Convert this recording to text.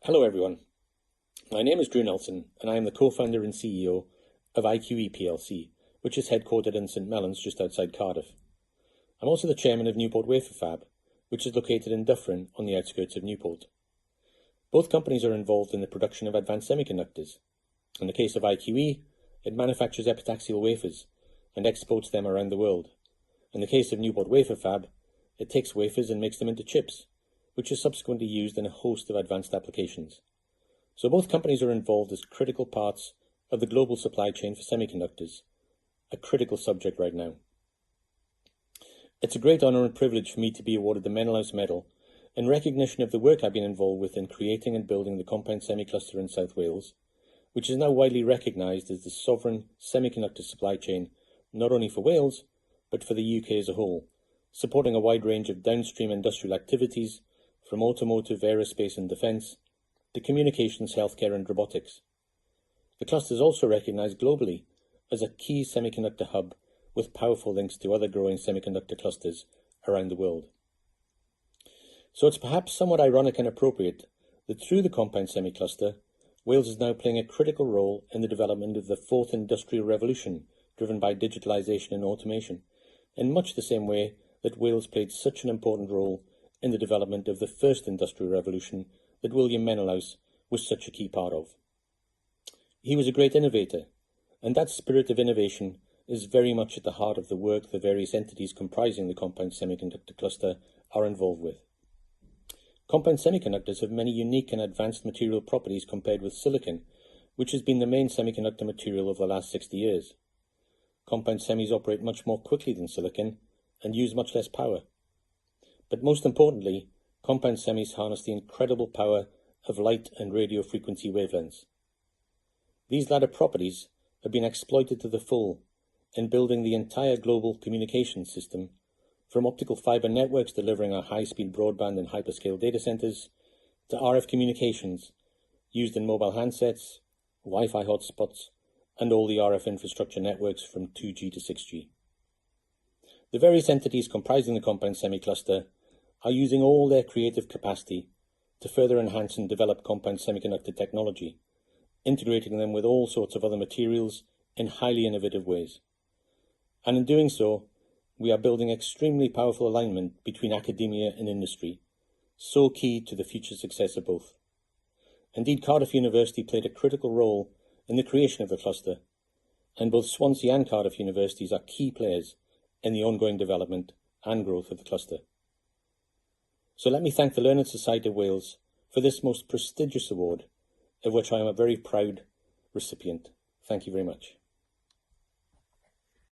Hello everyone, my name is Dr Nelson and I am the co-founder and CEO of IQE plc, which is headquartered in St Mellons just outside Cardiff. I'm also the chairman of Newport Wafer Fab, which is located in Dyfarnu on the outskirts of Newport. Both companies are involved in the production of advanced semiconductors. In the case of IQE, it manufactures epitaxial wafers and exports them around the world. In the case of Newport Wafer Fab, it takes wafers and makes them into chips, which is subsequently used in a host of advanced applications. So both companies are involved as critical parts of the global supply chain for semiconductors, a critical subject right now. It's a great honour and privilege for me to be awarded the Menelaus Medal in recognition of the work I've been involved with in creating and building the compound semi-cluster in South Wales, which is now widely recognised as the sovereign semiconductor supply chain not only for Wales, but for the UK as a whole, supporting a wide range of downstream industrial activities from automotive, aerospace and defence to communications, healthcare and robotics. The cluster is also recognised globally as a key semiconductor hub with powerful links to other growing semiconductor clusters around the world. So it's perhaps somewhat ironic and appropriate that through the compound semi-cluster, Wales is now playing a critical role in the development of the fourth industrial revolution driven by digitalisation and automation, in much the same way that Wales played such an important role in the development of the first industrial revolution that William Menelaus was such a key part of. He was a great innovator, and that spirit of innovation is very much at the heart of the work the various entities comprising the compound semiconductor cluster are involved with. Compound semiconductors have many unique and advanced material properties compared with silicon, which has been the main semiconductor material of the last 60 years. Compound semis operate much more quickly than silicon and use much less power. But most importantly, compound semis harness the incredible power of light and radio frequency wavelengths. These latter properties have been exploited to the full in building the entire global communications system, from optical fibre networks delivering our high-speed broadband and hyperscale data centres, to RF communications used in mobile handsets, Wi-Fi hotspots, and all the RF infrastructure networks from 2G to 6G. The various entities comprising the compound semi-cluster are using all their creative capacity to further enhance and develop compound semiconductor technology, integrating them with all sorts of other materials in highly innovative ways. And in doing so, we are building extremely powerful alignment between academia and industry, so key to the future success of both. Indeed, Cardiff University played a critical role in the creation of the cluster, and both Swansea and Cardiff universities are key players in the ongoing development and growth of the cluster. So let me thank the Learned Society of Wales for this most prestigious award, of which I am a very proud recipient. Thank you very much.